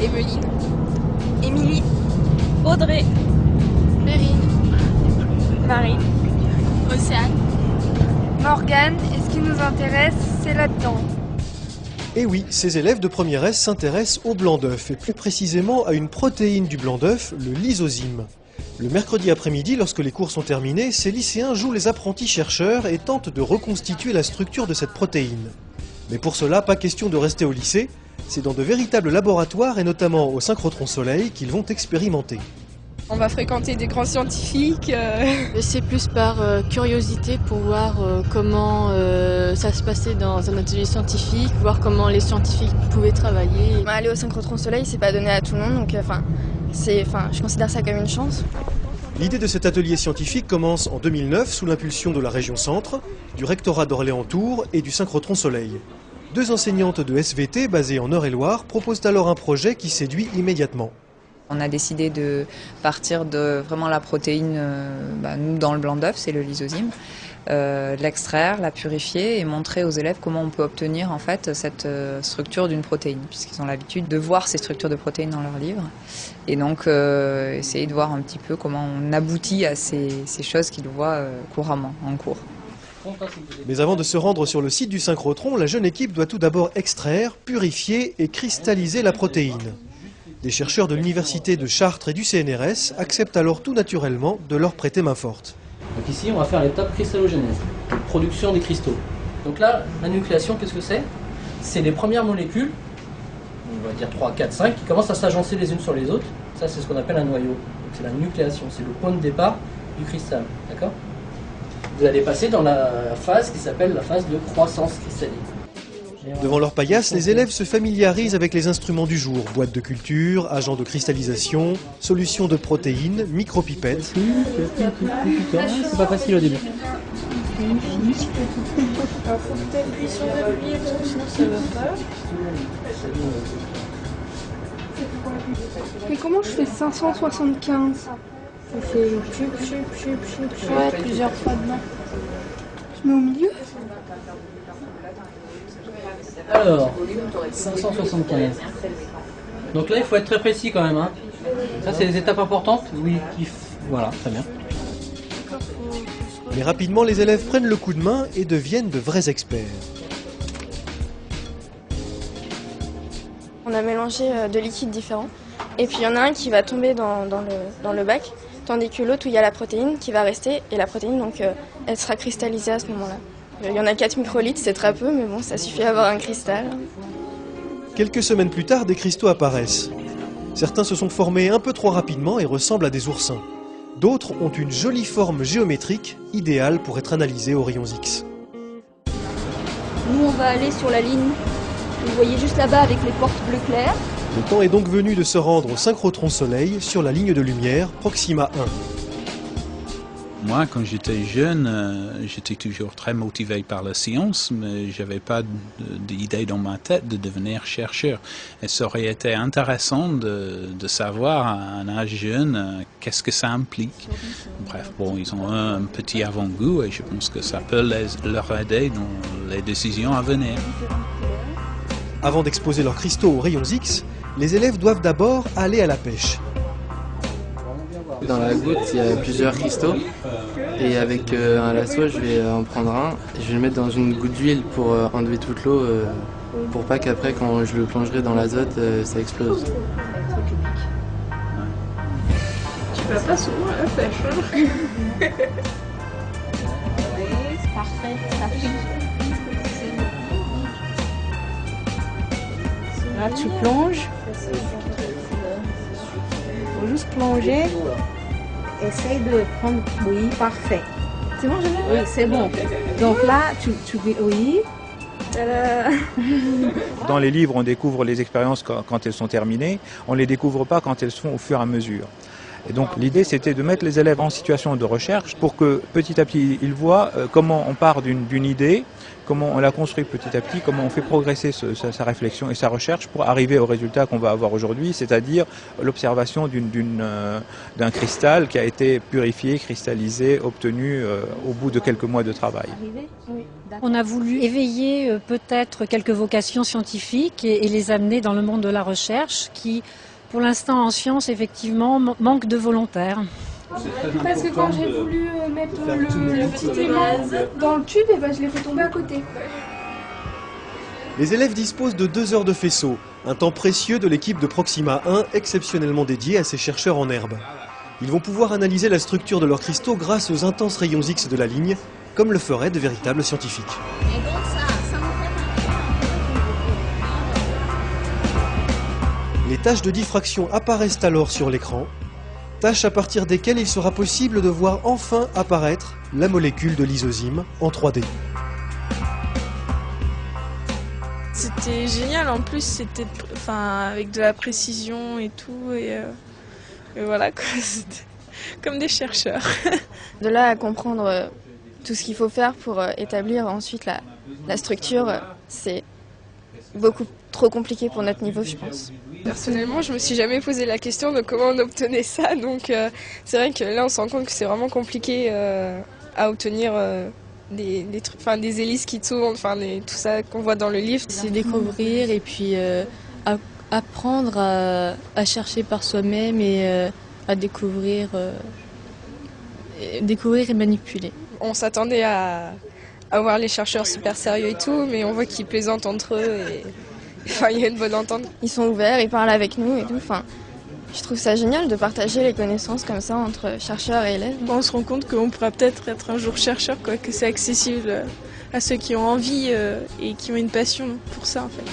Emeline, Émilie, Audrey, Perrine, Marie, Océane, Morgane, et ce qui nous intéresse, c'est là-dedans. Et oui, ces élèves de première S s'intéressent au blanc d'œuf, et plus précisément à une protéine du blanc d'œuf, le lysosyme. Le mercredi après-midi, lorsque les cours sont terminés, ces lycéens jouent les apprentis chercheurs et tentent de reconstituer la structure de cette protéine. Mais pour cela, pas question de rester au lycée, c'est dans de véritables laboratoires et notamment au synchrotron Soleil qu'ils vont expérimenter. On va fréquenter des grands scientifiques. C'est plus par curiosité pour voir comment ça se passait dans un atelier scientifique, voir comment les scientifiques pouvaient travailler. Aller au synchrotron Soleil, c'est pas donné à tout le monde, donc je considère ça comme une chance. L'idée de cet atelier scientifique commence en 2009 sous l'impulsion de la région Centre, du rectorat d'Orléans-Tours et du synchrotron Soleil. Deux enseignantes de SVT basées en Eure-et-Loire proposent alors un projet qui séduit immédiatement. On a décidé de partir de vraiment la protéine, nous dans le blanc d'œuf, c'est le lysosyme, l'extraire, la purifier et montrer aux élèves comment on peut obtenir en fait cette structure d'une protéine, puisqu'ils ont l'habitude de voir ces structures de protéines dans leurs livres. Et donc essayer de voir un petit peu comment on aboutit à ces choses qu'ils voient couramment en cours. Mais avant de se rendre sur le site du synchrotron, la jeune équipe doit tout d'abord extraire, purifier et cristalliser la protéine. Des chercheurs de l'université de Chartres et du CNRS acceptent alors tout naturellement de leur prêter main forte. Donc ici, on va faire l'étape cristallogenèse, production des cristaux. Donc là, la nucléation, qu'est-ce que c'est? C'est les premières molécules, on va dire 3, 4, 5, qui commencent à s'agencer les unes sur les autres. Ça, c'est ce qu'on appelle un noyau. C'est la nucléation, c'est le point de départ du cristal. D'accord? Vous allez passer dans la phase qui s'appelle la phase de croissance cristalline. Devant leur paillasse, les élèves se familiarisent avec les instruments du jour. Boîte de culture, agents de cristallisation, solutions de protéines, micropipettes. C'est pas facile au début. Mais comment je fais 575? Ça fait chub. Ouais, plusieurs fois dedans. Je mets au milieu? Alors, 575. Donc là, il faut être très précis quand même. Hein. Ça, c'est les étapes importantes. Oui, voilà, très bien. Mais rapidement, les élèves prennent le coup de main et deviennent de vrais experts. On a mélangé deux liquides différents, et puis il y en a un qui va tomber dans le bac, tandis que l'autre où il y a la protéine qui va rester, et la protéine, donc, elle sera cristallisée à ce moment-là. Il y en a 4 microlitres, c'est très peu, mais bon, ça suffit à avoir un cristal. Quelques semaines plus tard, des cristaux apparaissent. Certains se sont formés un peu trop rapidement et ressemblent à des oursins. D'autres ont une jolie forme géométrique, idéale pour être analysés aux rayons X. Nous on va aller sur la ligne, vous voyez juste là-bas avec les portes bleu clair. Le temps est donc venu de se rendre au synchrotron Soleil sur la ligne de lumière Proxima 1. Moi, quand j'étais jeune, j'étais toujours très motivé par la science, mais je n'avais pas d'idée dans ma tête de devenir chercheur. Et ça aurait été intéressant de savoir à un âge jeune qu'est-ce que ça implique. Bref, bon, ils ont un petit avant-goût et je pense que ça peut leur aider dans les décisions à venir. Avant d'exposer leurs cristaux aux rayons X, les élèves doivent d'abord aller à la pêche. Dans la goutte, il y a plusieurs cristaux et avec un lasso, je vais en prendre un et je vais le mettre dans une goutte d'huile pour enlever toute l'eau pour pas qu'après, quand je le plongerai dans l'azote, ça explose. Tu vas pas souvent à la pêche, hein? C'est parfait, ça pique. Là tu plonges. Faut juste plonger. Essaye de prendre. Oui, parfait. C'est bon, Jeanne? Oui, c'est bon. Donc là, tu dis oui. Dans les livres, on découvre les expériences quand elles sont terminées. On ne les découvre pas quand elles se font au fur et à mesure. Et donc l'idée c'était de mettre les élèves en situation de recherche pour que petit à petit ils voient comment on part d'une idée, comment on la construit petit à petit, comment on fait progresser sa réflexion et sa recherche pour arriver au résultat qu'on va avoir aujourd'hui, c'est-à-dire l'observation d'un cristal qui a été purifié, cristallisé, obtenu au bout de quelques mois de travail. On a voulu éveiller peut-être quelques vocations scientifiques et les amener dans le monde de la recherche qui, pour l'instant en sciences, effectivement, manque de volontaires. Parce que quand j'ai voulu mettre le petit aimant dans le tube, je l'ai fait tomber à côté. Les élèves disposent de 2 heures de faisceau, un temps précieux de l'équipe de Proxima 1 exceptionnellement dédiée à ces chercheurs en herbe. Ils vont pouvoir analyser la structure de leurs cristaux grâce aux intenses rayons X de la ligne, comme le feraient de véritables scientifiques. Les tâches de diffraction apparaissent alors sur l'écran, tâches à partir desquelles il sera possible de voir enfin apparaître la molécule de lysozyme en 3D. C'était génial, en plus c'était avec de la précision et tout, et voilà quoi, c'était comme des chercheurs. De là à comprendre tout ce qu'il faut faire pour établir ensuite la structure, c'est beaucoup trop compliqué pour notre niveau, je pense. Personnellement, je me suis jamais posé la question de comment on obtenait ça, donc c'est vrai que là on se rend compte que c'est vraiment compliqué à obtenir des trucs, des hélices qui tournent, tout ça qu'on voit dans le livre. C'est découvrir et puis apprendre à chercher par soi-même et à découvrir et manipuler. On s'attendait à voir les chercheurs super sérieux et tout, mais on voit qu'ils plaisantent entre eux et il y a une bonne entente. Ils sont ouverts, ils parlent avec nous et tout. Je trouve ça génial de partager les connaissances comme ça entre chercheurs et élèves. On se rend compte qu'on pourra peut-être être un jour chercheur, que c'est accessible à ceux qui ont envie et qui ont une passion pour ça en fait.